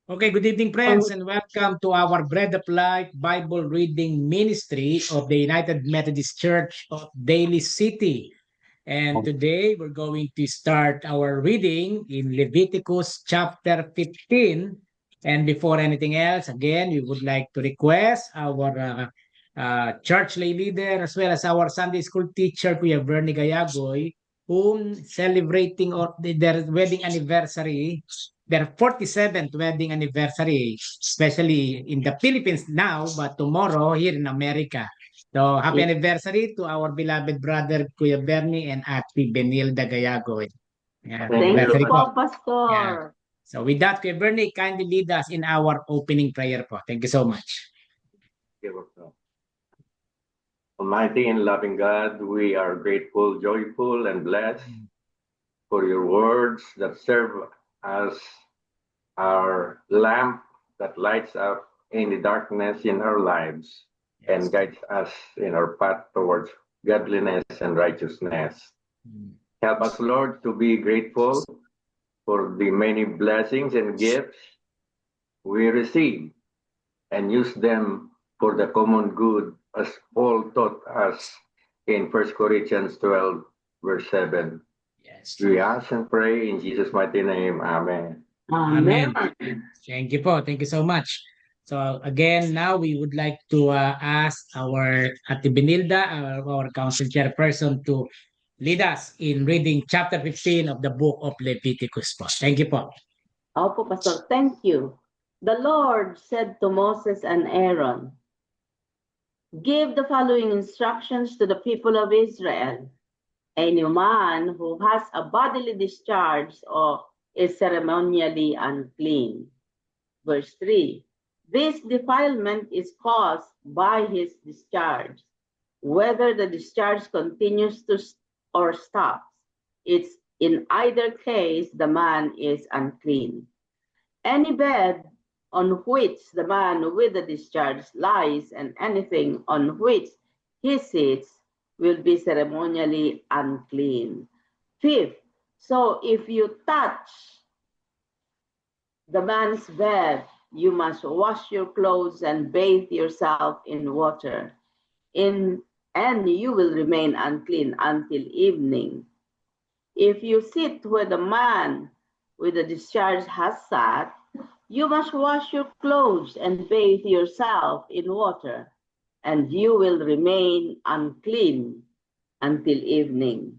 Okay, good evening, friends, and welcome to our Bread of Life Bible Reading Ministry of the United Methodist Church of Daly City. And today we're going to start our reading in Leviticus chapter 15. And before anything else, again, we would like to request our church lay leader as well as our Sunday school teacher, Kuya Bernie Gayagoy, whom celebrating their wedding anniversary, their 47th wedding anniversary, especially in the Philippines now, but tomorrow here in America. So, happy anniversary to our beloved brother, Kuya Bernie, and Ate Benilda Gayagoy. Yeah, Thank you anniversary po. po, Yeah. Pastor. So, with that, Kuya Bernie, kindly lead us in our opening prayer po. Thank you so much. Almighty and loving God, we are grateful, joyful, and blessed for your words that serve as our lamp that lights up any darkness in our lives and guides us in our path towards godliness and righteousness. Help us, Lord, to be grateful for the many blessings and gifts we receive and use them for the common good, as Paul taught us in 1 Corinthians 12, verse 7. Yes. We ask and pray in Jesus' mighty name. Amen. Amen. Thank you po. Thank you so much. So again, now we would like to ask our Ate Benilda, our council chairperson, to lead us in reading chapter 15 of the book of Leviticus po. Thank you po. Opo, Pastor. Thank you. The Lord said to Moses and Aaron, "Give the following instructions to the people of Israel. Any man who has a bodily discharge or is ceremonially unclean." Verse 3. This defilement is caused by his discharge, whether the discharge continues to or stops. It's in either case the man is unclean. Any bed on which the man with the discharge lies and anything on which he sits will be ceremonially unclean. Fifth, so if you touch the man's bed, you must wash your clothes and bathe yourself in water, and you will remain unclean until evening. If you sit where the man with the discharge has sat, you must wash your clothes and bathe yourself in water, and you will remain unclean until evening.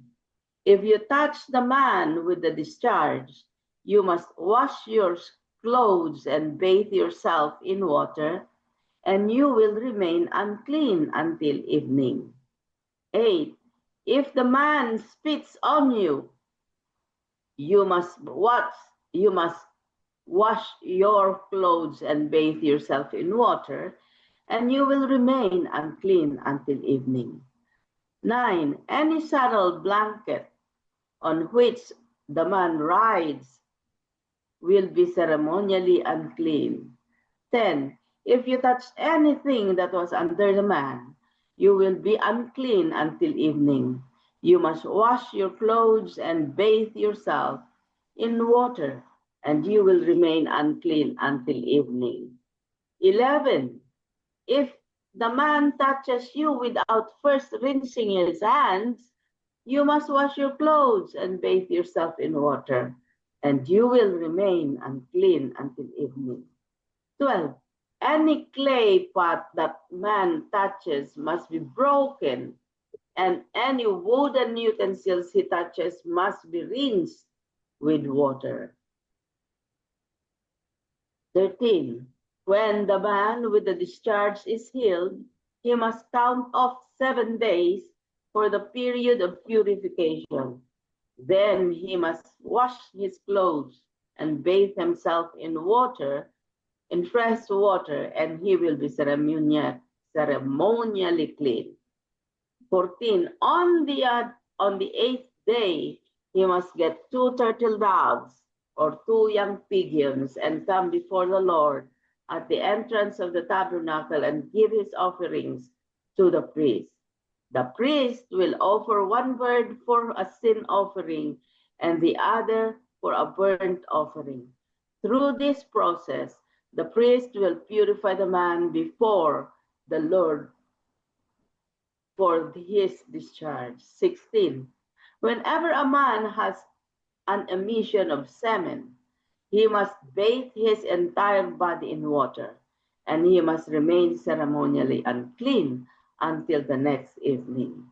If you touch the man with the discharge, you must wash your clothes and bathe yourself in water, and you will remain unclean until evening. 8. If the man spits on you, you must wash your clothes and bathe yourself in water, and you will remain unclean until evening. 9. Any saddle blanket on which the man rides will be ceremonially unclean. 10. If you touch anything that was under the man, you will be unclean until evening. You must wash your clothes and bathe yourself in water, and you will remain unclean until evening. 11. If the man touches you without first rinsing his hands, you must wash your clothes and bathe yourself in water, and you will remain unclean until evening. 12. Any clay pot that man touches must be broken, and any wooden utensils he touches must be rinsed with water. 13. When the man with the discharge is healed, he must count off 7 days for the period of purification. Then he must wash his clothes and bathe himself in water, in fresh water, and he will be ceremonially clean. 14. On the 8th day, he must get 2 turtle doves or 2 young pigeons and come before the Lord at the entrance of the tabernacle and give his offerings to the priest. The priest will offer 1 bird for a sin offering and the other for a burnt offering. Through this process, The priest will purify the man before the Lord for his discharge. 16. Whenever a man has an emission of semen, he must bathe his entire body in water, and he must remain ceremonially unclean until the next evening.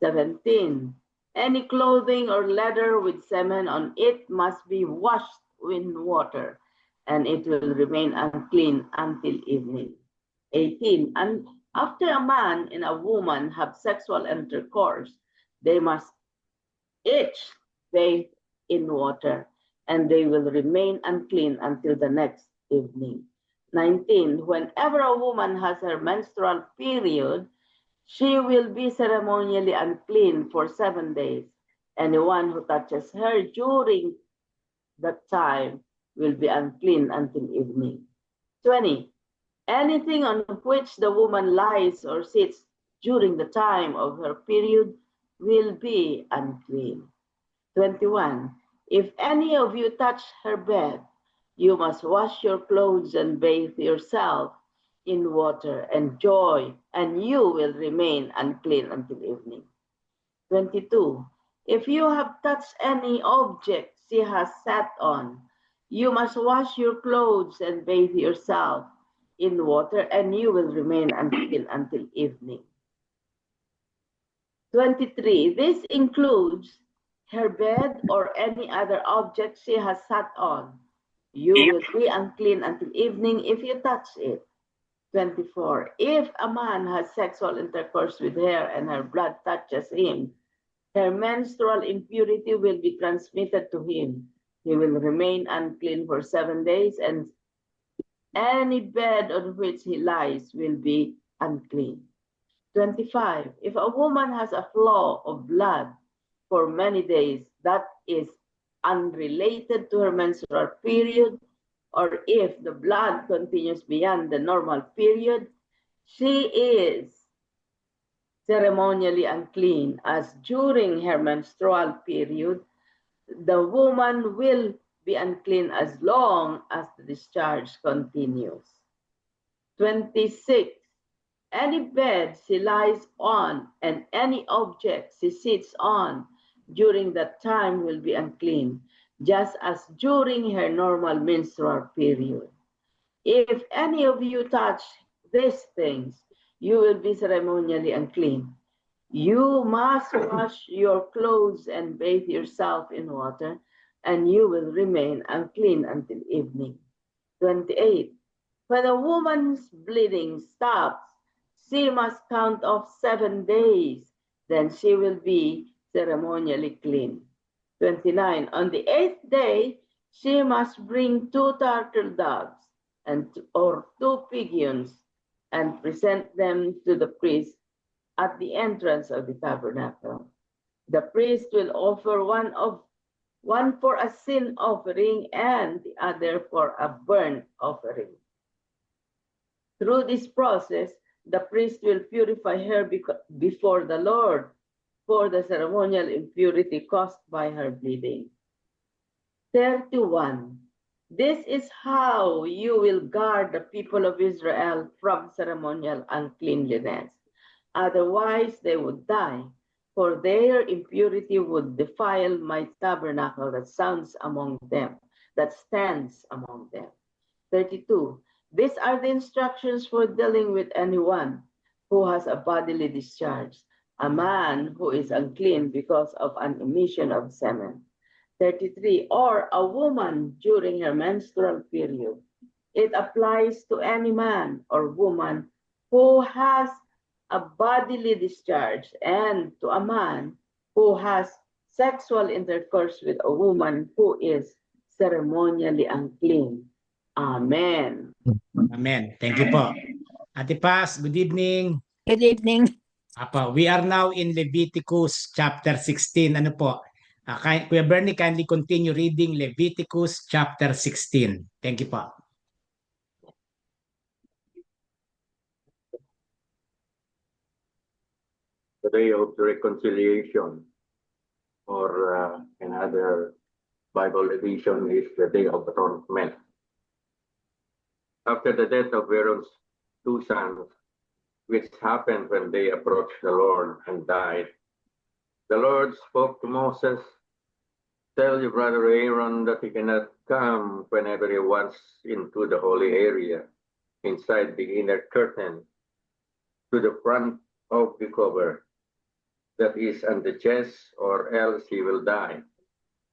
17. Any clothing or leather with semen on it must be washed in water, and it will remain unclean until evening. 18. And after a man and a woman have sexual intercourse, they must each bathe in water, and they will remain unclean until the next evening. 19. Whenever a woman has her menstrual period, she will be ceremonially unclean for 7 days. Anyone who touches her during that time will be unclean until evening. 20. Anything on which the woman lies or sits during the time of her period will be unclean. 21. If any of you touch her bed, you must wash your clothes and bathe yourself in water and joy, and you will remain unclean until evening. 22. If you have touched any object she has sat on, you must wash your clothes and bathe yourself in water, and you will remain unclean until evening. 23. This includes her bed or any other object she has sat on. You will be unclean until evening if you touch it. 24. If a man has sexual intercourse with her and her blood touches him, her menstrual impurity will be transmitted to him. He will remain unclean for 7 days, and any bed on which he lies will be unclean. 25. If a woman has a flow of blood for many days that is unrelated to her menstrual period, or if the blood continues beyond the normal period, she is ceremonially unclean, as during her menstrual period, the woman will be unclean as long as the discharge continues. 26. Any bed she lies on and any object she sits on during that time will be unclean, just as during her normal menstrual period. If any of you touch these things, you will be ceremonially unclean. You must wash your clothes and bathe yourself in water, and you will remain unclean until evening. 28. When a woman's bleeding stops, she must count off 7 days, then she will be ceremonially clean. 29. On the 8th day, she must bring 2 turtle doves or 2 pigeons and present them to the priest at the entrance of the tabernacle. The priest will offer one for a sin offering and the other for a burnt offering. Through this process, the priest will purify her before the Lord for the ceremonial impurity caused by her bleeding. 31. This is how you will guard the people of Israel from ceremonial uncleanliness. Otherwise, they would die, for their impurity would defile my tabernacle that stands among them. 32. These are the instructions for dealing with anyone who has a bodily discharge, a man who is unclean because of an emission of semen. 33. Or a woman during her menstrual period. It applies to any man or woman who has a bodily discharge and to a man who has sexual intercourse with a woman who is ceremonially unclean. Amen. Amen. Thank you po. Ate Paz, good evening. Good evening. We are now in Leviticus chapter 16. Ano po? Kuya Bernie, kindly continue reading Leviticus chapter 16. Thank you po. The day of the reconciliation, or another Bible edition is the Day of Atonement. After the death of Aaron's two sons, which happened when they approached the Lord and died, the Lord spoke to Moses, "Tell your brother Aaron that he cannot come whenever he wants into the holy area, inside the inner curtain, to the front of the cover, that is on the chest, or else he will die,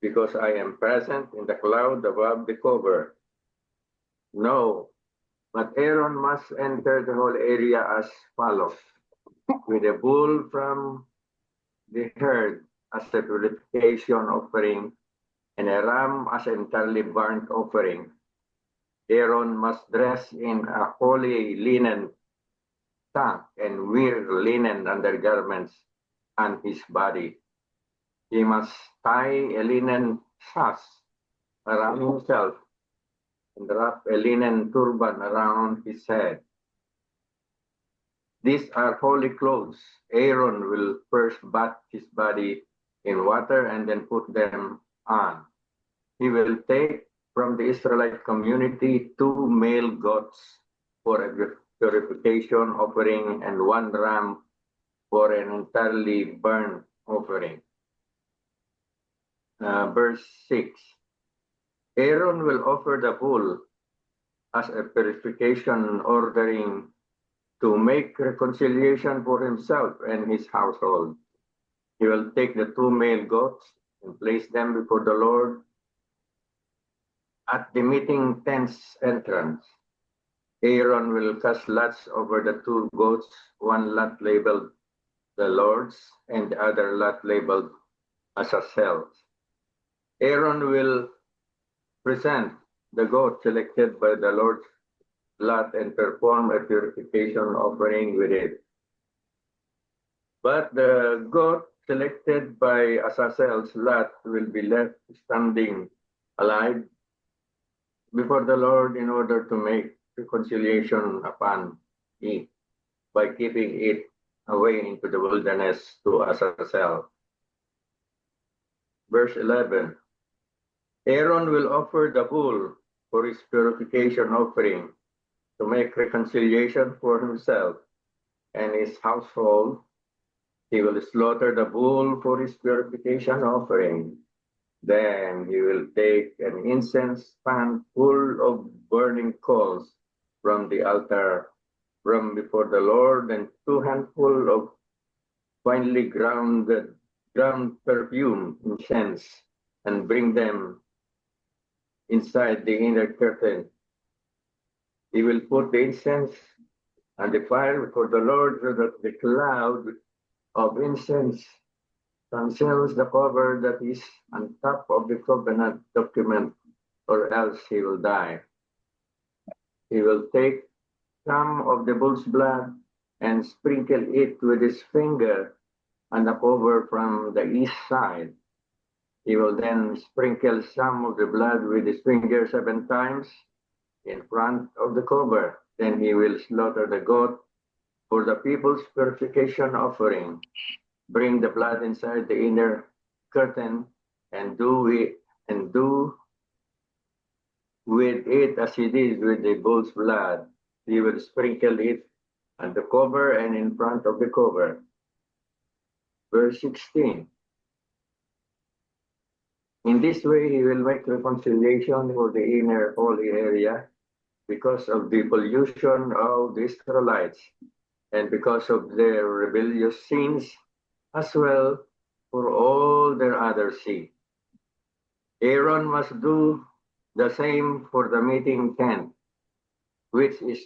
because I am present in the cloud above the cover. No, but Aaron must enter the whole area as follows: with a bull from the herd as a purification offering, and a ram as an entirely burnt offering. Aaron must dress in a holy linen tunic and wear linen undergarments on his body. He must tie a linen sash around himself and wrap a linen turban around his head. These are holy clothes. Aaron will first bathe his body in water and then put them on. He will take from the Israelite community 2 male goats for a purification offering and 1 ram for an entirely burnt offering. Verse 6. Aaron will offer the bull as a purification offering to make reconciliation for himself and his household. He will take the 2 male goats and place them before the Lord at the meeting tent's entrance. Aaron will cast lots over the 2 goats, 1 lot labeled the Lord's and the other lot labeled Azazel's. Aaron will present the goat selected by the Lord's lot and perform a purification offering with it. But the goat selected by Azazel's lot will be left standing alive before the Lord in order to make reconciliation upon it by keeping it away into the wilderness to Azazel. Verse 11. Aaron will offer the bull for his purification offering to make reconciliation for himself and his household. He will slaughter the bull for his purification offering. Then he will take an incense pan full of burning coals from the altar from before the Lord, and 2 handfuls of finely ground perfume incense, and bring them inside the inner curtain. He will put the incense on the fire before the Lord, so that the cloud of incense conceals the cover that is on top of the covenant document, or else he will die. He will take some of the bull's blood and sprinkle it with his finger on the cover from the east side. He will then sprinkle some of the blood with his finger 7 times in front of the cover. Then he will slaughter the goat for the people's purification offering. Bring the blood inside the inner curtain and do with it as he did with the bull's blood. He will sprinkle it on the cover and in front of the cover. Verse 16. In this way, he will make reconciliation for the inner holy area because of the pollution of the Israelites and because of their rebellious sins, as well for all their other sins. Aaron must do the same for the meeting tent, which is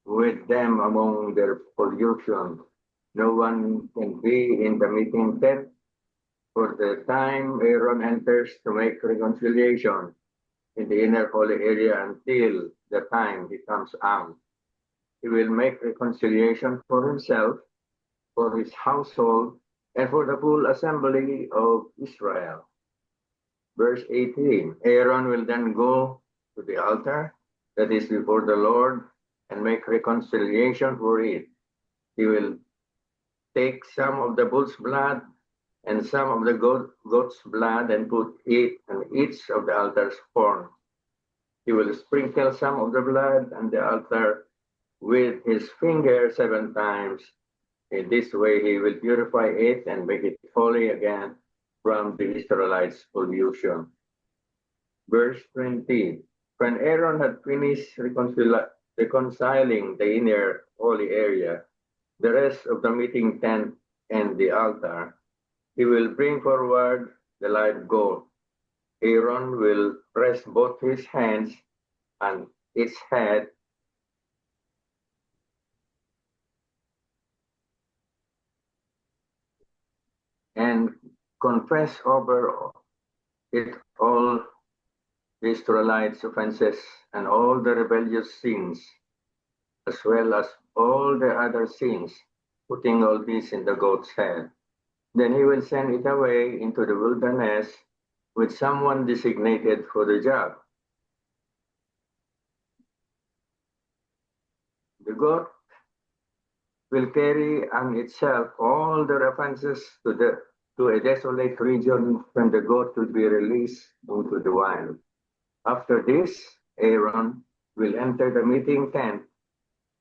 with them among their pollution. No one can be in the meeting tent for the time Aaron enters to make reconciliation in the inner holy area until the time he comes out. He will make reconciliation for himself, for his household, and for the full assembly of Israel. Verse 18. Aaron will then go to the altar that is before the Lord and make reconciliation for it. He will take some of the bull's blood and some of the goat's blood and put it on each of the altar's horns. He will sprinkle some of the blood on the altar with his finger 7 times. In this way, he will purify it and make it holy again from the Israelites' pollution. Verse 20. When Aaron had finished reconciling the inner holy area, the rest of the meeting tent and the altar, he will bring forward the live goat. Aaron will press both his hands on its head and confess over it all the Israelites' offenses and all the rebellious sins, as well as all the other sins, putting all this in the goat's head. Then he will send it away into the wilderness with someone designated for the job. The goat will carry on itself all the offenses to a desolate region when the goat will be released into the wild. After this, Aaron will enter the meeting tent,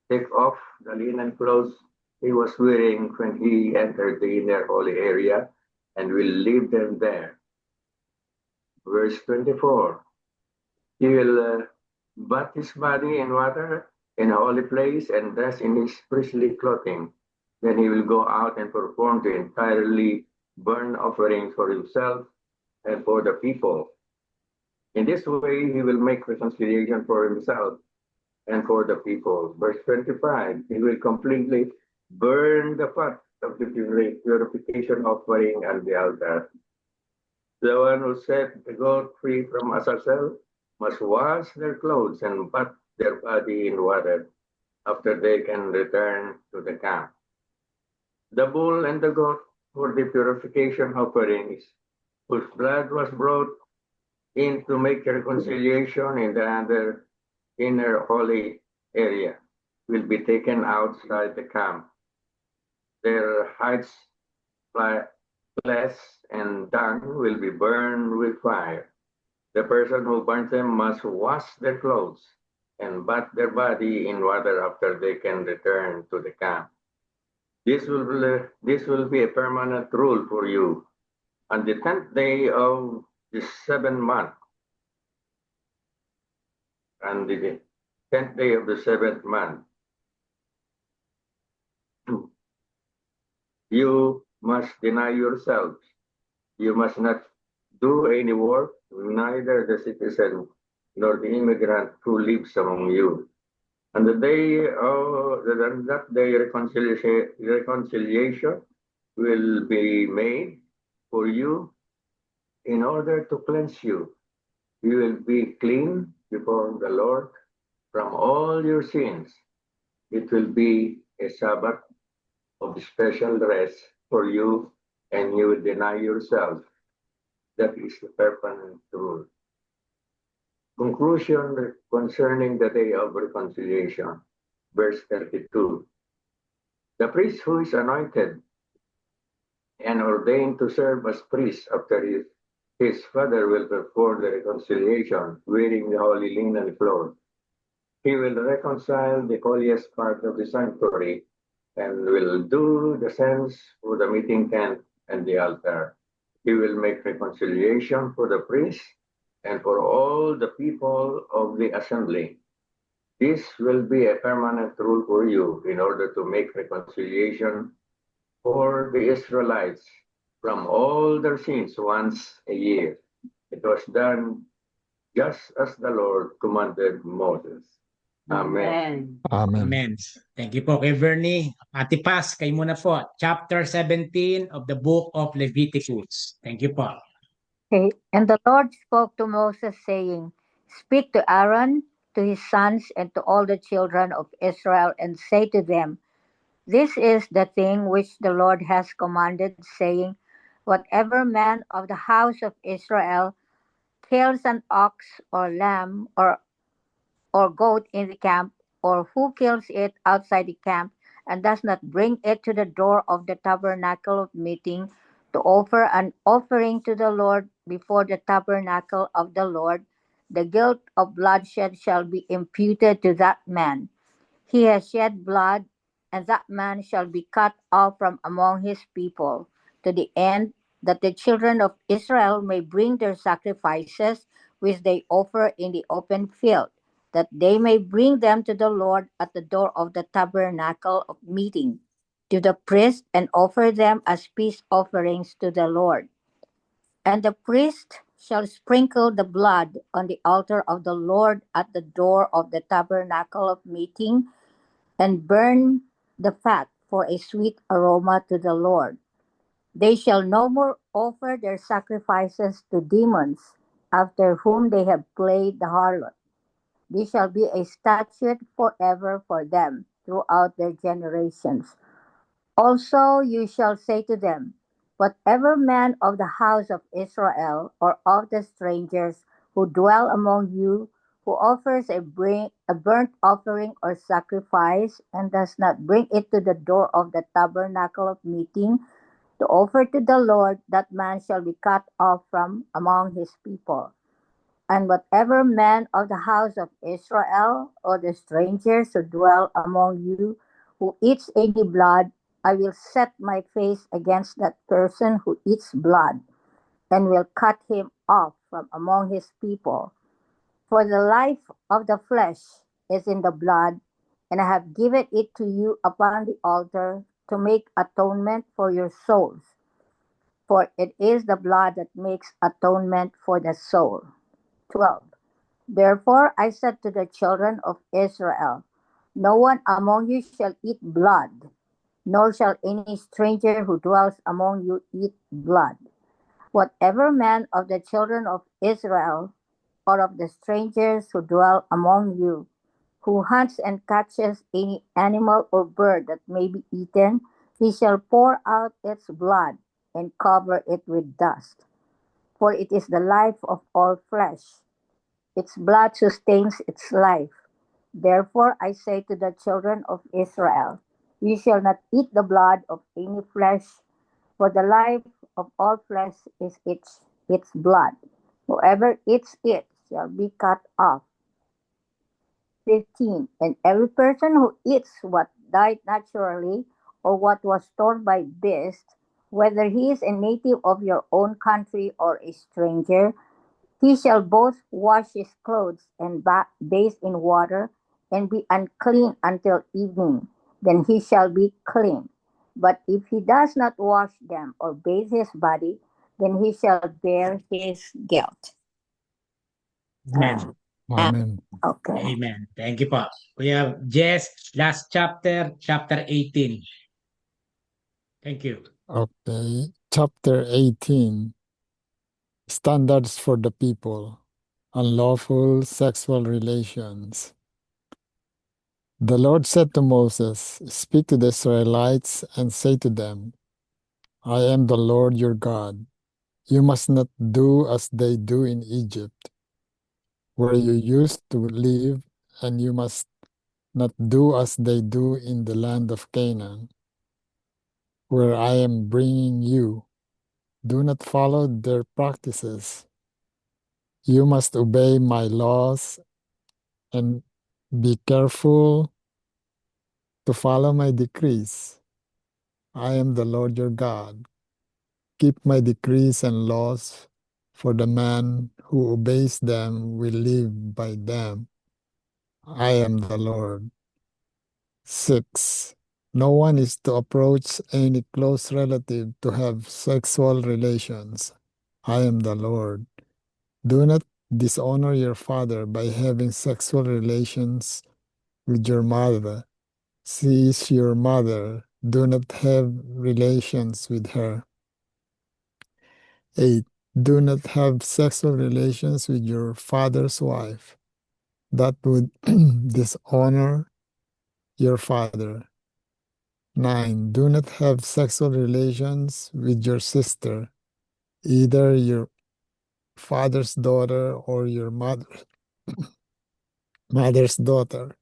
take off the linen clothes he was wearing when he entered the inner holy area, and will leave them there. Verse 24. He will bathe his body in water in a holy place and dress in his priestly clothing. Then he will go out and perform the entirely burnt offering for himself and for the people. In this way, he will make reconciliation for himself and for the people. Verse 25, he will completely burn the fat of the purification offering on the altar. The one who set the goat free from Azazel must wash their clothes and bathe their body in water after they can return to the camp. The bull and the goat for the purification offerings, whose blood was brought in to make reconciliation in the other inner holy area, will be taken outside the camp. Their hides, flesh, and dung will be burned with fire. The person who burns them must wash their clothes and bathe their body in water after they can return to the camp. This will be a permanent rule for you. On the 10th day of the 7th month, on the 10th day of the 7th month, you must deny yourselves. You must not do any work, neither the citizen nor the immigrant who lives among you. On the day of that day, reconciliation will be made for you in order to cleanse you. You will be clean before the Lord from all your sins. It will be a Sabbath of special rest for you, and you will deny yourself. That is the permanent rule. Conclusion concerning the day of reconciliation, verse 32. The priest who is anointed and ordained to serve as priest after his father will perform the reconciliation wearing the holy linen cloth. He will reconcile the holiest part of the sanctuary and will do the same for the meeting tent and the altar. He will make reconciliation for the priest and for all the people of the assembly. This will be a permanent rule for you in order to make reconciliation for the Israelites from all their sins once a year. It was done just as the Lord commanded Moses. Amen. Amen. Amen. Thank you po kay Vernie. Ate Paz, kayo muna po. Chapter 17 of the book of Leviticus. Thank you po. Okay. And the Lord spoke to Moses, saying, Speak to Aaron, to his sons, and to all the children of Israel, and say to them, This is the thing which the Lord has commanded, saying, Whatever man of the house of Israel kills an ox or lamb or goat in the camp, or who kills it outside the camp, and does not bring it to the door of the tabernacle of meeting to offer an offering to the Lord before the tabernacle of the Lord, the guilt of bloodshed shall be imputed to that man. He has shed blood, and that man shall be cut off from among his people, to the end that the children of Israel may bring their sacrifices which they offer in the open field, that they may bring them to the Lord at the door of the tabernacle of meeting, to the priest, and offer them as peace offerings to the Lord. And the priest shall sprinkle the blood on the altar of the Lord at the door of the tabernacle of meeting, and burn the fat for a sweet aroma to the Lord. They shall no more offer their sacrifices to demons, after whom they have played the harlot. This shall be a statute forever for them throughout their generations. Also you shall say to them, whatever man of the house of Israel or of the strangers who dwell among you, who offers a burnt offering or sacrifice, and does not bring it to the door of the tabernacle of meeting to offer to the Lord, that man shall be cut off from among his people. And whatever man of the house of Israel or the strangers who dwell among you who eats any blood, I will set my face against that person who eats blood, and will cut him off from among his people. For the life of the flesh is in the blood, and I have given it to you upon the altar to make atonement for your souls. For it is the blood that makes atonement for the soul. 12. Therefore I said to the children of Israel, no one among you shall eat blood, nor shall any stranger who dwells among you eat blood. Whatever man of the children of Israel or of the strangers who dwell among you, who hunts and catches any animal or bird that may be eaten, he shall pour out its blood and cover it with dust. For it is the life of all flesh. Its blood sustains its life. Therefore I say to the children of Israel, you shall not eat the blood of any flesh, for the life of all flesh is its blood. Whoever eats it shall be cut off. 15. And every person who eats what died naturally, or what was stored by beasts, whether he is a native of your own country or a stranger, he shall both wash his clothes and bathe in water, and be unclean until evening. Then he shall be clean. But if he does not wash them or bathe his body, then he shall bear his guilt. Amen. Amen. Okay. Amen. Thank you po. Kuya Jess, last chapter, chapter 18. Thank you. Okay. Chapter 18. Standards for the people. Unlawful sexual relations. The Lord said to Moses, speak to the Israelites and say to them, I am the Lord your God. You must not do as they do in Egypt, where you used to live, and you must not do as they do in the land of Canaan, where I am bringing you. Do not follow their practices. You must obey my laws and be careful to follow my decrees. I am the Lord your God. Keep my decrees and laws, for the man who obeys them will live by them. I am the Lord. 6. No one is to approach any close relative to have sexual relations. I am the Lord. Do not dishonor your father by having sexual relations with your mother. She is your mother. Do not have relations with her. 8. Do not have sexual relations with your father's wife. That would dishonor your father. 9. Do not have sexual relations with your sister, either your father's daughter or your mother's daughter,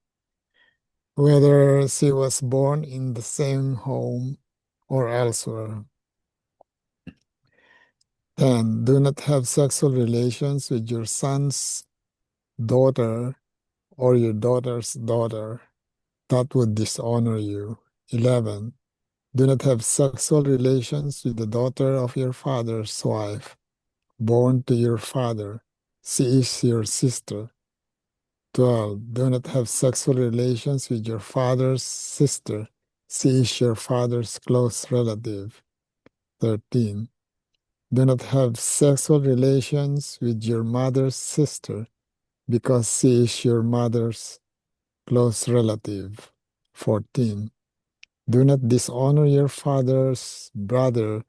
whether she was born in the same home or elsewhere. 10. Do not have sexual relations with your son's daughter or your daughter's daughter that would dishonor you. 11. Do not have sexual relations with the daughter of your father's wife, born to your father. She is your sister. 12. Do not have sexual relations with your father's sister. She is your father's close relative. 13. Do not have sexual relations with your mother's sister, because she is your mother's close relative. 14. Do not dishonor your father's brother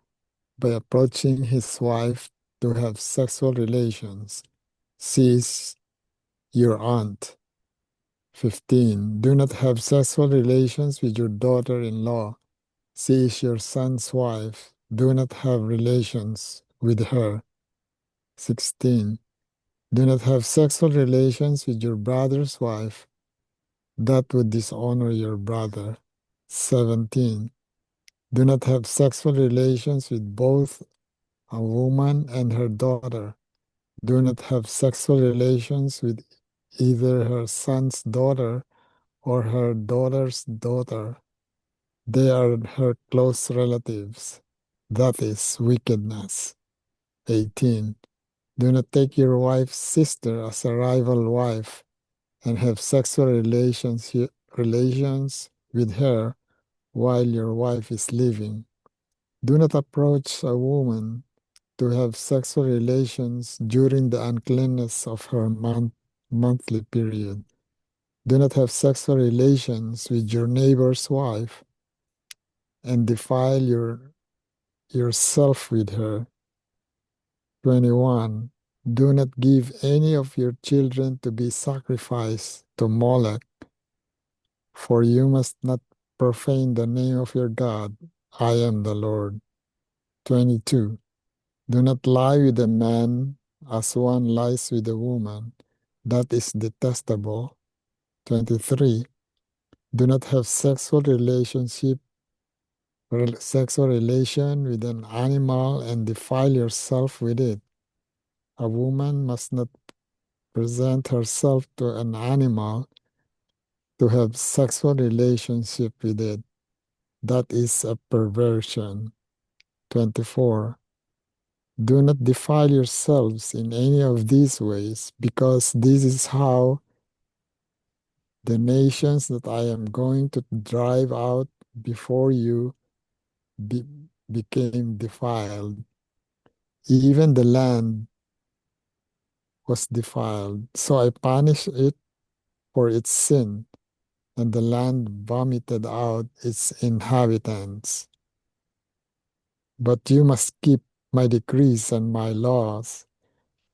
by approaching his wife to have sexual relations. She is your aunt. 15. Do not have sexual relations with your daughter-in-law. She is your son's wife. Do not have relations with her. 16. Do not have sexual relations with your brother's wife. That would dishonor your brother. 17. Do not have sexual relations with both a woman and her daughter. Do not have sexual relations with either her son's daughter or her daughter's daughter. They are her close relatives. That is wickedness. 18. Do not take your wife's sister as a rival wife and have sexual relations with her while your wife is living. Do not approach a woman to have sexual relations during the uncleanness of her monthly period. Do not have sexual relations with your neighbor's wife and defile yourself with her. 21. Do not give any of your children to be sacrificed to Molech, for you must not profane the name of your God. I am the Lord. 22. Do not lie with a man as one lies with a woman. That is detestable. 23. Do not have sexual relation with an animal and defile yourself with it. A woman must not present herself to an animal to have sexual relationship with it. That is a perversion. 24. Do not defile yourselves in any of these ways, because this is how the nations that I am going to drive out before you became defiled. Even the land was defiled. So I punished it for its sin, and the land vomited out its inhabitants. But you must keep my decrees and my laws.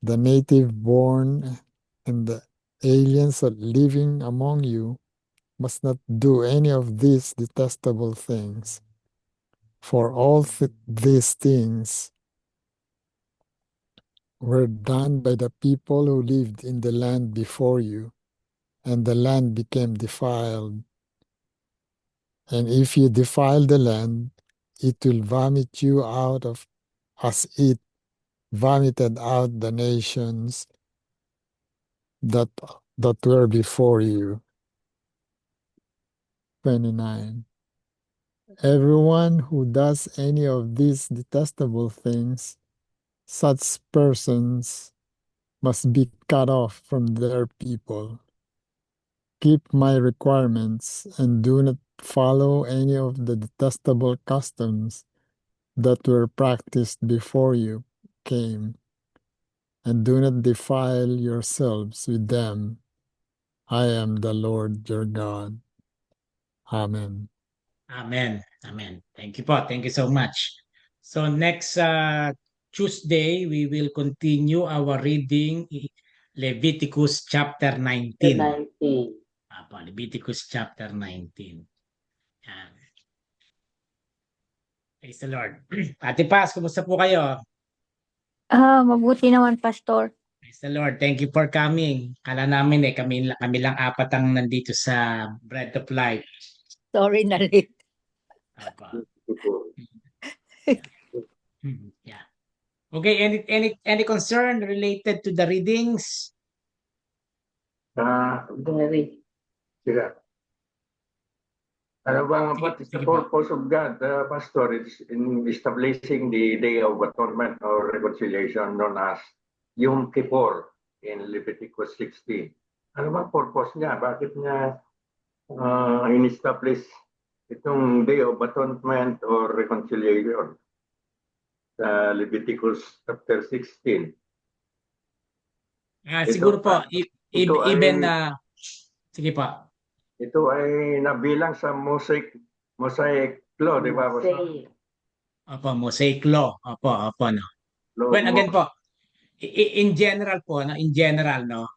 The native born and the aliens living among you must not do any of these detestable things. For all these things were done by the people who lived in the land before you, and the land became defiled. And if you defile the land, it will vomit you out of as it vomited out the nations that were before you. 29. Everyone who does any of these detestable things, such persons must be cut off from their people. Keep my requirements and do not follow any of the detestable customs that were practiced before you came, and do not defile yourselves with them. I am the Lord your God. Amen. Amen. Amen. Thank you po. Thank you so much. So next Tuesday, we will continue our reading Leviticus chapter 19. 19. Leviticus chapter 19. Yan. Praise the Lord. Ate Paz, kumusta po kayo? Mabuti naman, Pastor. Praise the Lord. Thank you for coming. Kala namin kami lang apat ang nandito sa Bread of Life. Sorry na late. Apa. Yeah. Okay, any concern related to the readings? Very. Sige. What is the Sige po. purpose of God, Pastor? It's in establishing the Day of Atonement or Reconciliation known as Yom Kippur in Leviticus 16. Ano ba purpose niya? Bakit niya in-establish itong Day of Atonement or Reconciliation sa Leviticus chapter 16? Siguro po, ito even ay- sige po. Ito ay nabilang sa Mosaic Law, di ba? Say. Opo, Mosaic Law. Opo, no. Law Well, of again Moses. po, in general po, no, in general, no,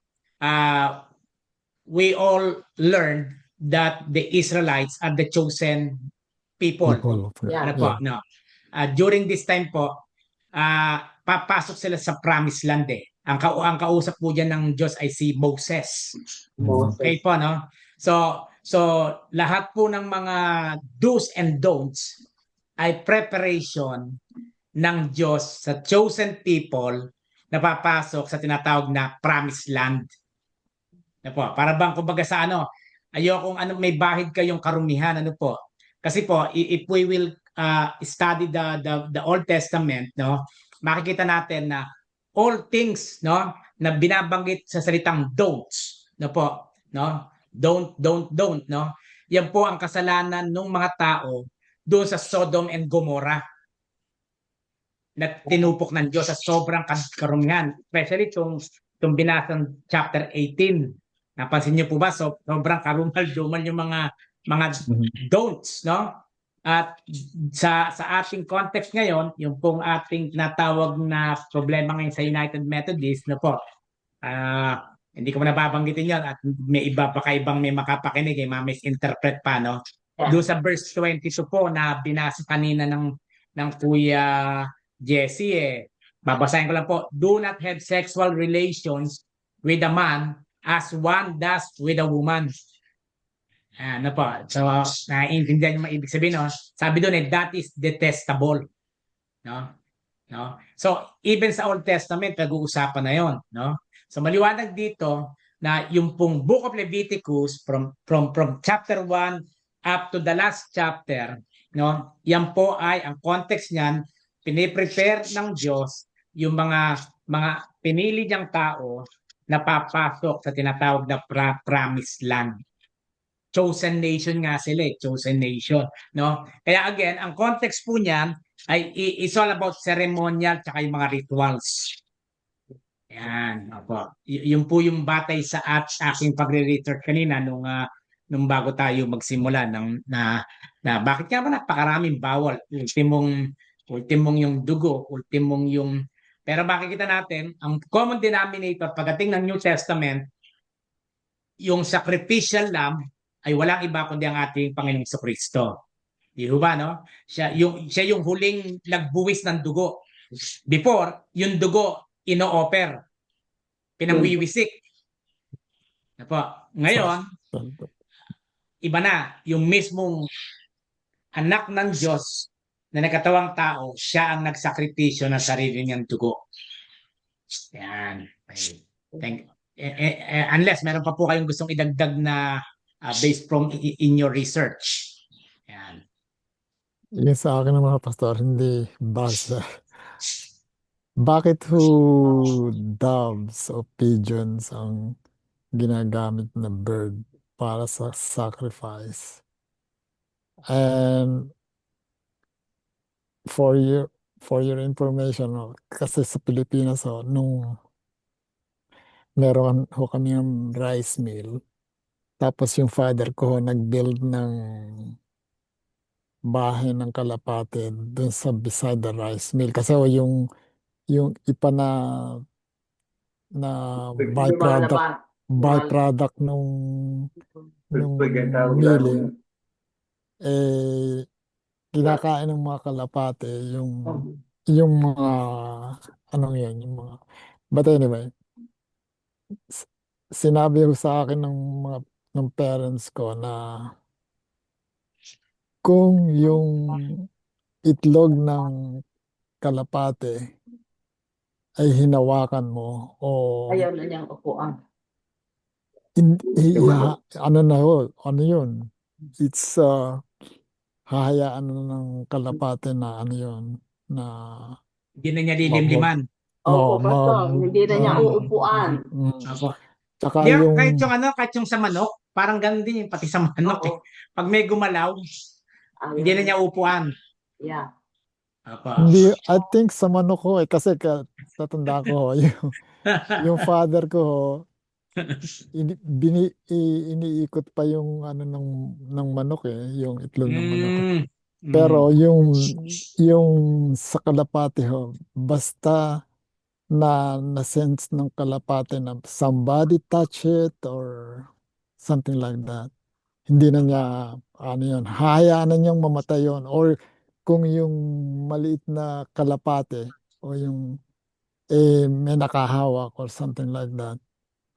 we all learned that the Israelites are the chosen people. People. Yeah. Ano po, no. During this time po, papasok sila sa promised land eh. Ang kausap po dyan ng Diyos ay si Moses. Moses. Okay po, no? So lahat po ng mga do's and don'ts ay preparation ng Diyos sa chosen people na papasok sa tinatawag na promised land. Ano po, para bang kumbaga sa ayokong may bahid kayong karumihan, ano po. Kasi po, if we will study the Old Testament, no, makikita natin na all things, no, na binabanggit sa salitang don'ts, no po, no? Don't, no? Yan po ang kasalanan ng mga tao doon sa Sodom and Gomorrah na tinupok ng Diyos sa sobrang karumihan. Especially itong binasang chapter 18. Napansin niyo po ba? Sobrang karumal-dumal yung mga don'ts, no? At sa ating context ngayon, yung pong ating natawag na problema ngayon sa United Methodist, no po, hindi ko na babanggitin yan at may iba pa kaibang may makapakinig, ma-misinterpret pa, no? Yeah. Doon sa verse 22 po na binasa kanina ng Kuya Jesse, babasahin ko lang po, do not have sexual relations with a man as one does with a woman. Ano po, so naiintindihan yung maibig sabihin, no? Sabi doon that is detestable. No? So even sa Old Testament, pag-uusapan na yon, no? So maliwanag dito na yung pong Book of Leviticus from chapter 1 up to the last chapter, no? Yan po ay ang context niyan, piniprepare ng Diyos yung mga pinili niyang tao na papasok sa tinatawag na promised land. Chosen nation nga sila, chosen nation, no? Kaya again, ang context po niyan ay it's all about ceremonial tsaka yung mga rituals. Yan, opo. Yung po yung batay sa aking pagre-research kanina nung bago tayo magsimula na bakit nga ba napakaraming bawal, ultimong yung dugo, ultimong yung, pero makikita natin ang common denominator pagdating ng New Testament, yung sacrificial lamb ay walang iba kundi ang ating Panginoong Kristo. Di ba, no? Siya yung huling nagbuwis ng dugo. Before, yung dugo ino-offer, pinangwiwisik. Ngayon, iba na, yung mismong anak ng Diyos na nagkatawang tao, siya ang nagsakripisyo ng sarili niyang dugo. Yan. Thank you. Unless meron pa po kayong gustong idagdag na based from in your research. Yan. Yung sa akin ng mga pastor, hindi basa. Bakit ho doves o pigeons ang ginagamit na bird para sa sacrifice? And for your information, kasi sa Pilipinas, nung meron ho kami ng rice mill, tapos yung father ko nag-build ng bahay ng kalapate dun sa beside the rice mill. Kasi yung ipa na byproduct nung milling, kinakain ng mga kalapate yung mga yung mga, but anyway, sinabi ko sa akin ng parents ko na kung yung itlog ng kalapate ay hinawakan mo o Ayaw na niyang upuan. ano na ho, ano yun? It's hahayaan na ng kalapate na ano yun, na Hindi na niya mabog. lilimliman. Opo, Oh, Pastor, hindi na niya mm, uupuan. Opo. Tsaka Di, yung, kahit yung sa manok, parang ganun din yung pati sa manok eh. Oo. Pag may gumalaw, hindi na Ayun. niya upuan. Yeah. Opo. hindi, I think sa manok ko kasi tatanda ko ho, yung father ko ho, iniikot pa yung ano ng manok yung itlog ng manok. Mm. Mm. Pero yung sa kalapate ho, basta na sense ng kalapate na somebody touch it or something like that. Hindi na niya ano yun, hayaan na niyang mamatay yun. Or kung yung maliit na kalapate o yung may nakahawak or something like that.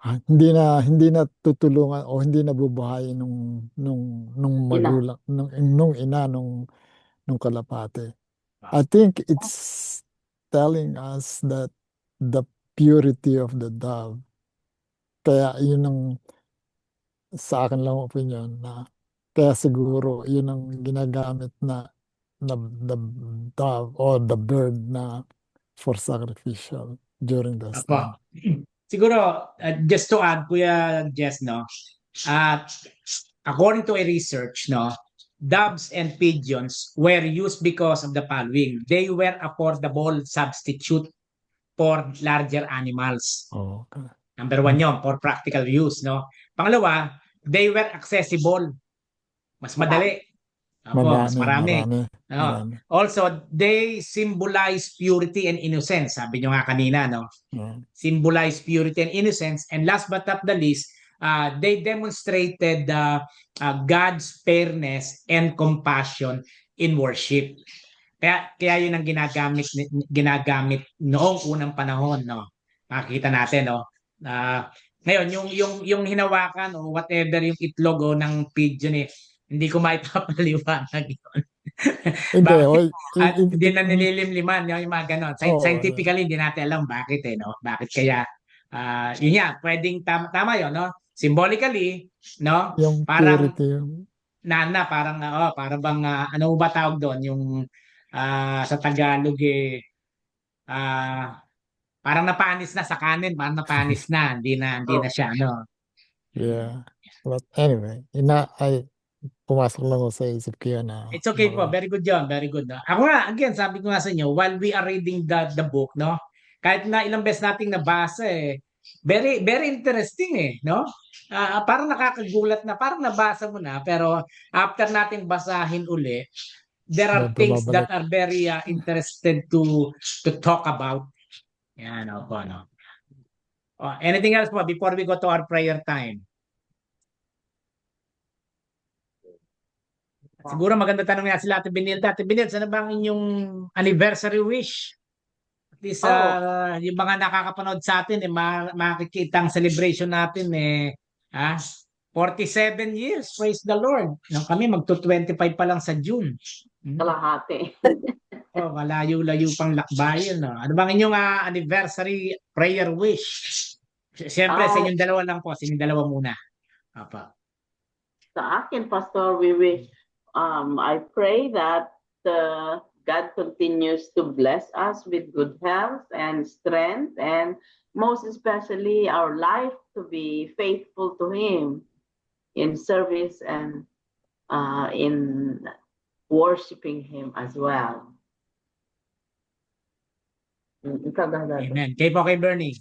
Hindi na tutulungan o hindi na bubuhayin nung Ina. magulang nung ina nung kalapate. I think it's telling us that the purity of the dove. Kaya yun ang sa akin lang opinion na kaya siguro yun ang ginagamit na the dove or the bird na for sacrificial during those Opo. time. Siguro, just to add, Kuya Jess, no? According to a research, no, doves and pigeons were used because of the following. They were affordable substitute for larger animals. Oh, okay. Number one yun, for practical use, no? Pangalawa, they were accessible. Mas madali. Opo, mas marami. Marami. Also, they symbolize purity and innocence. Sabi nyo nga kanina, no? Symbolize purity and innocence. And last but not the least, they demonstrated God's fairness and compassion in worship. Kaya yun ang ginagamit noong unang panahon, no. Makikita natin, no. Ngayon yung hinawakan o whatever yung itlog o ng pigeon hindi ko maipapaliwanag yun. Hindi, Bakit? At hindi, hindi na nililimliman yung mga ganon. Scientifically, yeah. hindi natin alam bakit no? Bakit kaya yun yan, pwedeng tama yun, no? Symbolically, no? Yung Parang purity, parang bang ano ba tawag doon yung sa Tagalog parang napanis na sa kanin, parang napanis na, hindi na siya ano. yeah. But anyway, pumasok lang ako sa isip ko yun na It's okay po. Very good yun. Very good. No? Ako nga, again, sabi ko nga sa inyo, while we are reading the book, no? Kahit na ilang beses nating nabasa very, very interesting no? Parang nakakagulat na, parang nabasa mo na, pero after nating basahin uli, there are things that babalik. are very interested to talk about. Yan, opo, no? Anything else po before we go to our prayer time? Siguro maganda tanong nga sila Ate Benilda. Ate Benilda, ano bang inyong anniversary wish? At least yung mga nakakapanood sa atin, makikita ang celebration natin 47 years. Praise the Lord. Kami magto-25 pa lang sa June. Kalahati. Malayo-layo pang lakbayan. No? Ano bang inyong anniversary prayer wish? Siyempre, sa inyong dalawa lang po. Sa inyong dalawa muna. Apa. Sa akin, Pastor, we wish, I pray that God continues to bless us with good health and strength, and most especially our life to be faithful to Him in service and in worshiping Him as well. Amen. Kay po kay Bernie.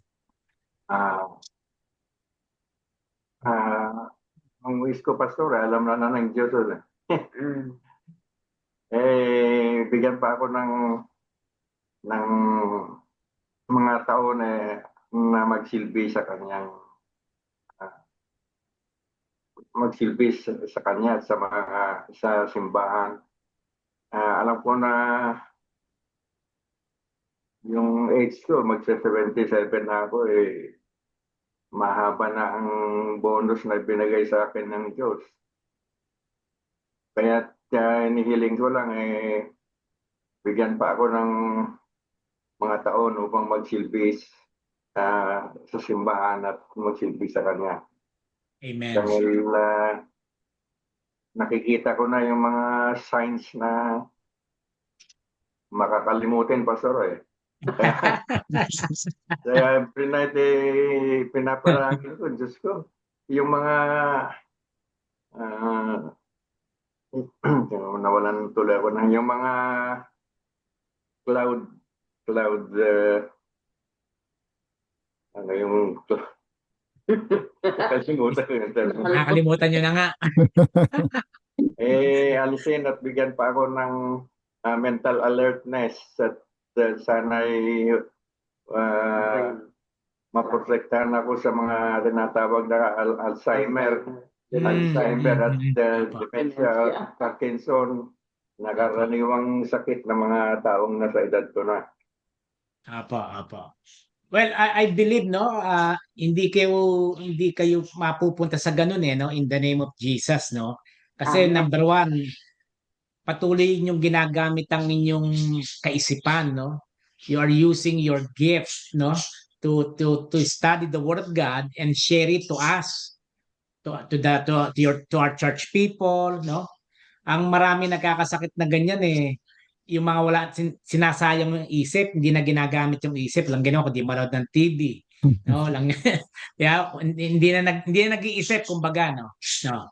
Ang wish ko, Pastor, alam na ng Diyos. Bigyan pa ako ng mga taon na magsilbi sa kanyang sa kanya sa simbahan. Alam ko na yung age ko, magsa-77 na ako mahaba na ang bonus na binigay sa akin ng Diyos. Kaya inihiling ko lang bigyan pa ako ng mga taon upang magsilbi sa simbahan at magsilbi sa Kanya. Amen. Dahil nakikita ko na yung mga signs na makakalimutin, Pastor eh. Kaya pinaparangin ko, Diyos ko, yung mga nawalan tuloy ako ng yung mga cloud, ano yung, kalimutan ko yung term. Nakakalimutan nyo na nga. Alisin at bigyan pa ako ng mental alertness at sana'y maprotektahan ako sa mga tinatawag na Alzheimer at dementia, Parkinson, nakaraniwang sakit ng mga taong nasa edad ko na. Apo. Well, I believe no, hindi kayo mapupunta sa ganun no, in the name of Jesus no. Kasi Amen. number one, patuloy ninyong ginagamit ang inyong kaisipan no. You are using your gift no to study the word of God and share it to us, to our church people no. Ang marami nakakasakit na ganyan yung mga wala sinasayang yung isip, hindi na ginagamit yung isip, lang ginawa kundi manood ng TV. No, lang yeah, hindi na nag-iisip kumbaga no. No.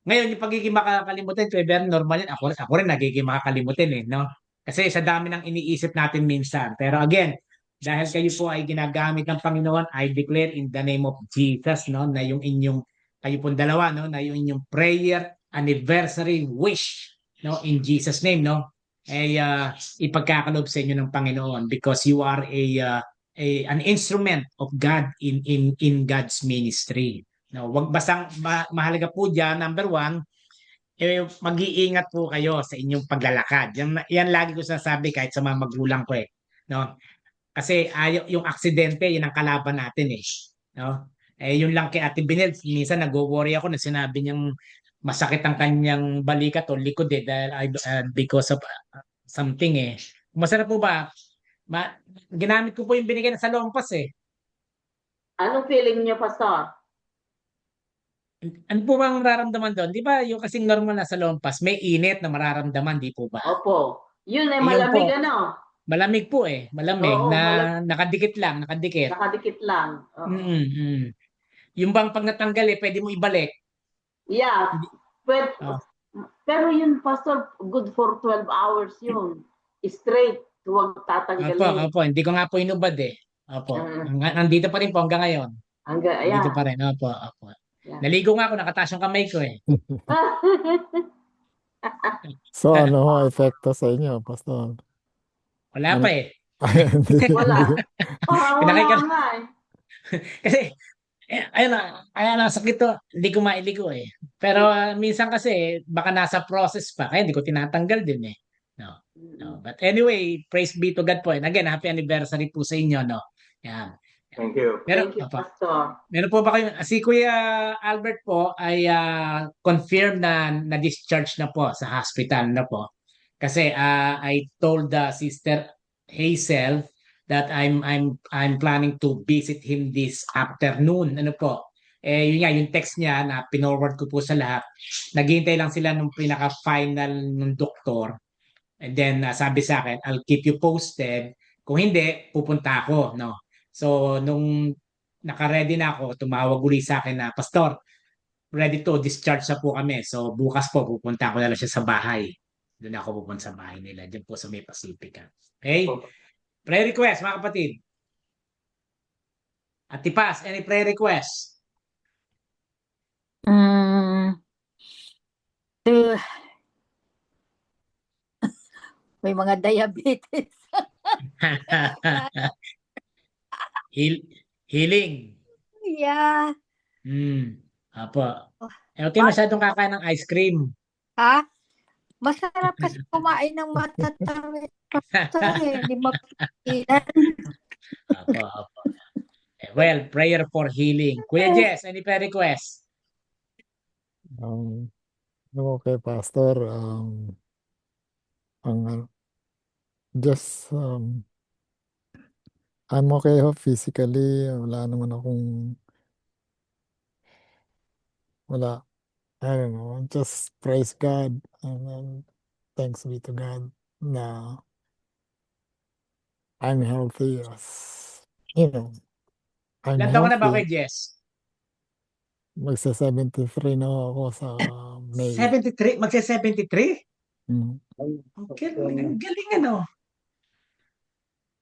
Ngayon yung pagiging makakalimutan, very normal yan. Ako rin nagiging makakalimutan no. Kasi sa dami ng iniisip natin minsan. Pero again, dahil kayo po ay ginagamit ng Panginoon, I declare in the name of Jesus no na yung inyong kayo pong dalawa no na yung inyong prayer anniversary wish no in Jesus name no ipagkakalob sa inyo ng Panginoon because you are an instrument of God in God's ministry. No, wag basang mahalaga po diyan number one, mag-iingat po kayo sa inyong paglalakad. Yan lagi ko sinasabi kahit sa mga magulang ko no? Kasi yung aksidente, yun ang kalaban natin no? Yun lang kay Ate Binel, minsan nag-worry ako na sinabi niyang masakit ang kanyang balikat o likod dahil because of something Masarap po ba? Ginamit ko po yung binigay na salompas Anong feeling niyo, Pastor? Ano po bang mararamdaman doon? Di ba yung kasing normal na salompas, may init na mararamdaman, di po ba? Opo. Yun ay Yun malamig po. ano? Malamig po malamig Oo, na nakadikit lang. nakadikit lang. Oo. Mm. Yung bang pag natanggal pwede mo ibalik. Yeah. Hindi. Oh. Pero yun, Pastor, good for 12 hours yun. Straight. Huwag tatanggalin. Opo. Hindi ko nga po inubad Opo. Nandito pa rin po hanggang ngayon. Nandito Ayan. pa rin. Opo. Yeah. Naligo nga ako, nakataas yung kamay ko So, ano ho epekto sa inyo, Pastor? Wala Ano? pa Wala. Parang wala Pinakita- nga Kasi, ayun na, sakit to. Hindi ko mailigo Pero minsan kasi, baka nasa process pa. Kaya hindi ko tinatanggal din No. But anyway, praise be to God po. And again, happy anniversary po sa inyo, no? Yan. Thank you. Thank you, Pastor. Meron po ba kayo? Si Kuya Albert po ay confirmed na na-discharge na po sa hospital na po. Kasi I told the Sister Hazel that I'm planning to visit him this afternoon. Ano po? Yun nga, yung text niya na pinorward ko po sa lahat. Naghihintay lang sila nung pinaka-final ng doktor. And then sabi sa akin, I'll keep you posted. Kung hindi, pupunta ako, no? So nung naka-ready na ako, tumawag uli sa akin na, Pastor, ready to discharge na po kami. So bukas po pupunta ako na lang siya sa bahay. Doon ako pupunta sa bahay nila, diyan po sa May Pacifica. Okay? Prayer request, mga kapatid. Atipas, any prayer request? May mga diabetes. Healing. Yeah. Apo. Okay, masyadong kakain ng ice cream. Ha? Masarap kasi kumain ng matatamis. Hindi mapigilan. Apo. Well, prayer for healing. Kuya Jess, any prayer request? Okay, Pastor. Just I'm okay ho physically. Wala naman akong Wala. I don't know. Just praise God and then thanks be to God na I'm healthy. You know, I'm Ilan taon ka na ba kay healthy. Jess? Magsa-73 na ako sa May. 73? Magsa-73? Mm. Ang galing ano.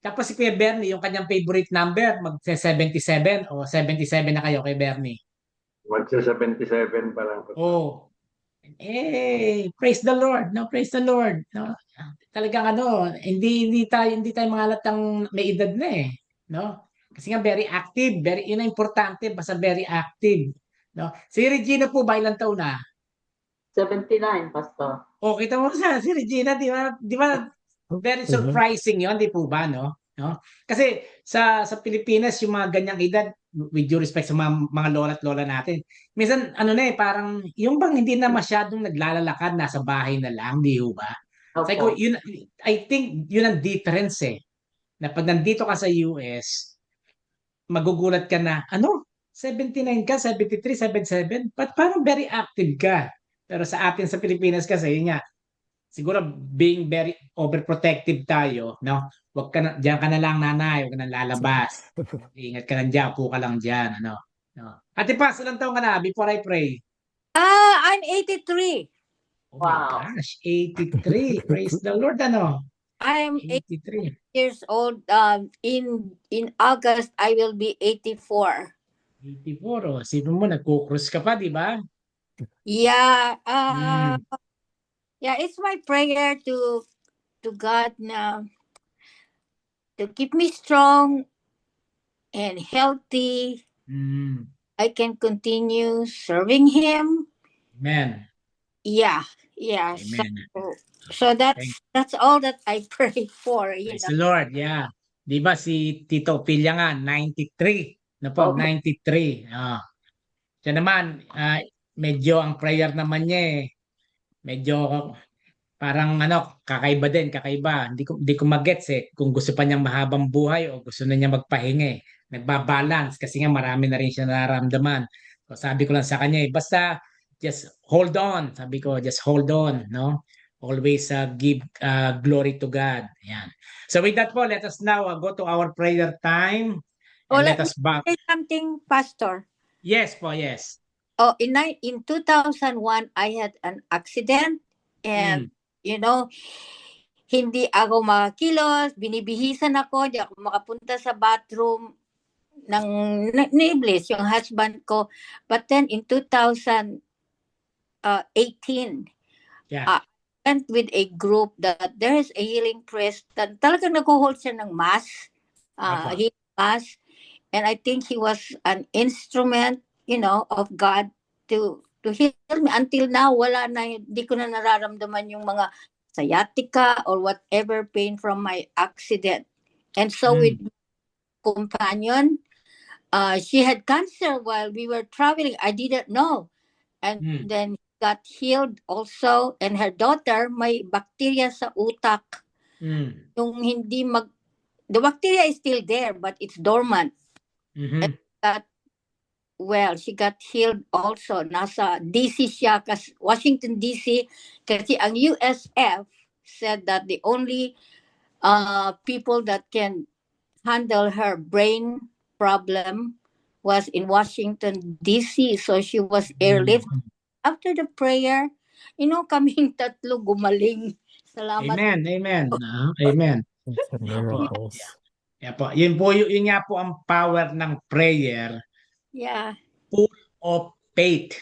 Tapos si Kuya Bernie, yung kanyang favorite number, magsa-77 o 77 na kayo kay Bernie. Magsa-77 pa lang. Oh, praise the Lord, no? Praise the Lord, no? Talagang ano, hindi tayo mangalatang may edad na eh, no? Kasi nga very active, yun ang importante, basta very active, no? Si Regina po ba ilang taon na? 79, Pastor. O kita mo sa si Regina, di ba? Di ba very Mhm. surprising 'yon, di po ba, no? No? Kasi sa Pilipinas yung mga ganyang edad, with due respect sa mga lola at lola natin, minsan ano na eh, parang yung bang hindi na masyadong naglalalakad, nasa bahay na lang, di ho ba? Sabi ko, Opo. yun, I think yun ang difference eh, na pag nandito ka sa US, magugulat ka na, ano? 79 ka, 73, 77? But parang very active ka. Pero sa atin sa Pilipinas kasi, yun nga, siguro being very overprotective tayo, no? Wag ka na, diyan ka na lang nanay, wag ka na lalabas. Ingat ka lang diyan, upo ka lang diyan, ano? No. Ate Paz, ilang taon ka na before I pray? I'm 83. Oh my Wow. gosh, 83. Praise the Lord, ano? I'm 83. years old. In August I will be 84. 84, oh. Sino mo, nagkukrus ka pa, di ba? Yeah. Mm. Yeah. It's my prayer to God now to keep me strong and healthy. Mm. I can continue serving Him. Amen. Yeah. Yeah. Amen. So Thank that's all that I pray for. Praise the Lord. Yeah. Di ba si Tito Pilya nga, 93. Na po, Opo. 93. Ah. Siya naman, medyo ang prayer naman niya eh, medyo parang ano, kakaiba din, kakaiba. Hindi ko magets eh kung gusto pa niyang mahabang buhay o gusto na niya magpahinga eh. Nagbabalance kasi nga marami na rin siya nararamdaman. So sabi ko lang sa kanya eh, basta just hold on. Sabi ko, just hold on, no? Always give glory to God. Yan. So with that po, let us now go to our prayer time Oh, and let let me us back. say something, Pastor. Yes po, yes. Oh, in 2001, I had an accident, and Mm. you know, hindi ako makakilos, binibihisan ako, di ako makapunta sa bathroom ng Niblis, yung husband ko. But then in 2018, Yeah. went with a group that there is a healing priest that talagang nag-hold siya ng mass, Apo. healing mass. And I think he was an instrument, of God to heal me. Until now, wala na, hindi ko na nararamdaman yung mga sciatica or whatever pain from my accident. And so with my companion, she had cancer while we were traveling. I didn't know. And then got healed also. And her daughter, may bacteria sa utak. Yung hindi the bacteria is still there, but it's dormant. And she got healed also. Nasa DC siya, Washington DC, kasi ang USF said that the only people that can handle her brain problem was in Washington DC. So she was airlifted. After the prayer, kaming tatlo gumaling. Salamat. Amen, amen. Amen. Miracles. Yeah po. Yun nga po ang power ng prayer. Yeah. Full of faith.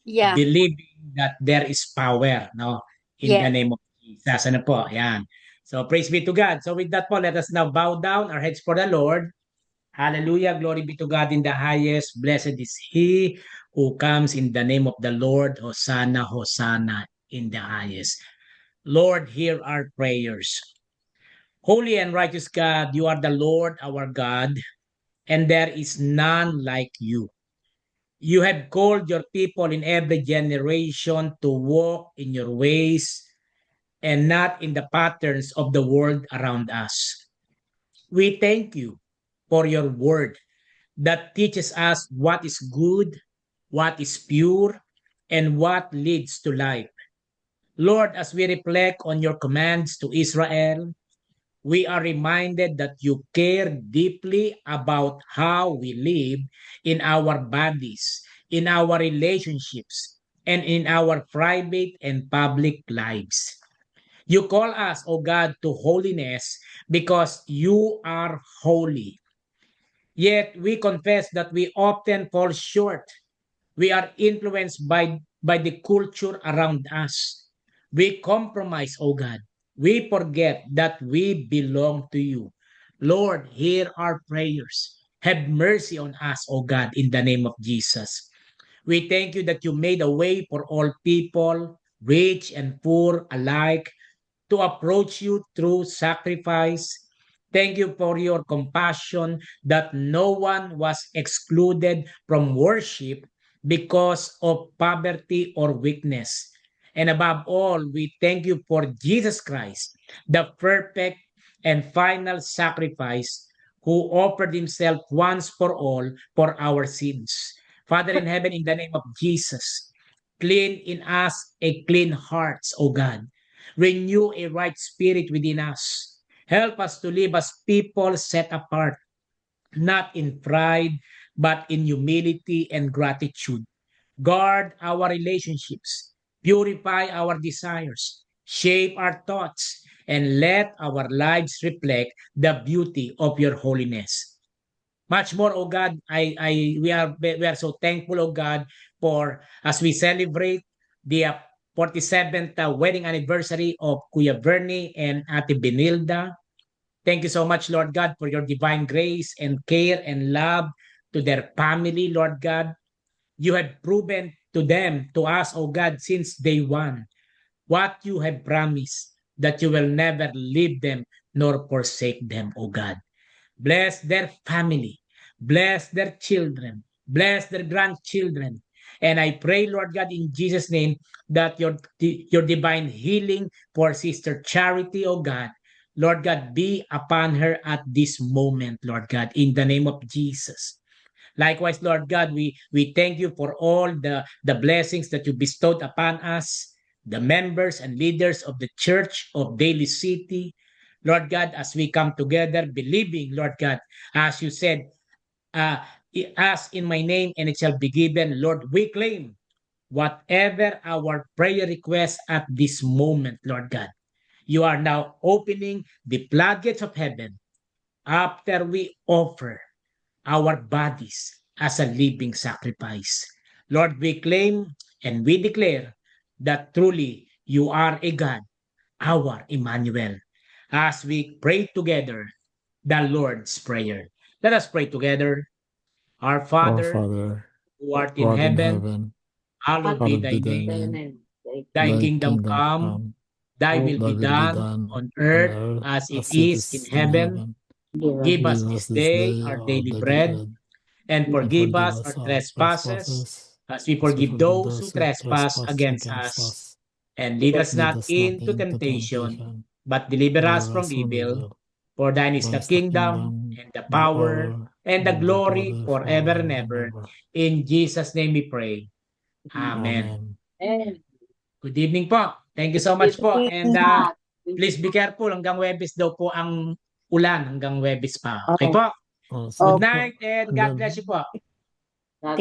Yeah. Believing that there is power, no? In the name of Jesus. Ano po? Yan. So praise be to God. So with that po, let us now bow down our heads for the Lord. Hallelujah. Glory be to God in the highest. Blessed is He who comes in the name of the Lord. Hosanna, Hosanna in the highest. Lord, hear our prayers. Holy and righteous God, you are the Lord our God, and there is none like you. You have called your people in every generation to walk in your ways and not in the patterns of the world around us. We thank you for your word that teaches us what is good what is pure, and what leads to life. Lord, as we reflect on your commands to Israel, we are reminded that you care deeply about how we live in our bodies, in our relationships, and in our private and public lives. You call us, O God, to holiness because you are holy. Yet we confess that we often fall short. We are influenced by the culture around us. We compromise, oh God. We forget that we belong to you. Lord, hear our prayers. Have mercy on us, O God, in the name of Jesus. We thank you that you made a way for all people, rich and poor alike, to approach you through sacrifice. Thank you for your compassion that no one was excluded from worship because of poverty or weakness. And above all, we thank you for Jesus Christ, the perfect and final sacrifice who offered himself once for all for our sins. Father in heaven, in the name of Jesus, clean in us a clean heart, O God. Renew a right spirit within us. Help us to live as people set apart, not in pride, but in humility and gratitude. Guard our relationships, purify our desires, shape our thoughts, and let our lives reflect the beauty of your holiness. Much more, oh God, we are so thankful, oh God, for as we celebrate the 47th wedding anniversary of Kuya Bernie and Ate Benilda. Thank you so much, Lord God, for your divine grace and care and love to their family, Lord God. You have proven to them, to us, oh God, since day one, what you have promised, that you will never leave them nor forsake them, oh God. Bless their family. Bless their children. Bless their grandchildren. And I pray, Lord God, in Jesus' name, that your divine healing for Sister Charity, oh God, Lord God, be upon her at this moment, Lord God, in the name of Jesus. Likewise, Lord God, we thank you for all the blessings that you bestowed upon us, the members and leaders of the Church of Daly City. Lord God, as we come together, believing, Lord God, as you said, uh, ask in my name and it shall be given. Lord, we claim whatever our prayer request at this moment, Lord God. You are now opening the floodgates of heaven after we offer our bodies as a living sacrifice. Lord, we claim and we declare that truly you are a God, our Emmanuel. As we pray together the Lord's Prayer. Let us pray together. Our Our Father, Father, who art who in art in heaven, heaven, hallowed be hallowed thy be thy name. name. Thy Thy kingdom kingdom come, come, thy will thy be will be done done on on earth earth as it as it is in is in heaven. heaven. Give us Give us this this day day our our daily daily bread, bread, and and forgive forgive us us our our trespasses, trespasses, as we as we forgive forgive those who those who trespass trespass against against us. us. And lead us Lead not us not into into temptation, temptation, but deliver us deliver from us from evil. evil. For thine is Thine the is the kingdom, kingdom, and the the power, power, and the and the glory glory forever and forever and ever. ever. In Jesus' name we pray. Amen. Amen. Good evening po. Thank you so much po. And please be careful. Hanggang Webes daw po ang ulan. Hanggang Webes pa. Okay po. Oh, Good sige po. night and God bless you po.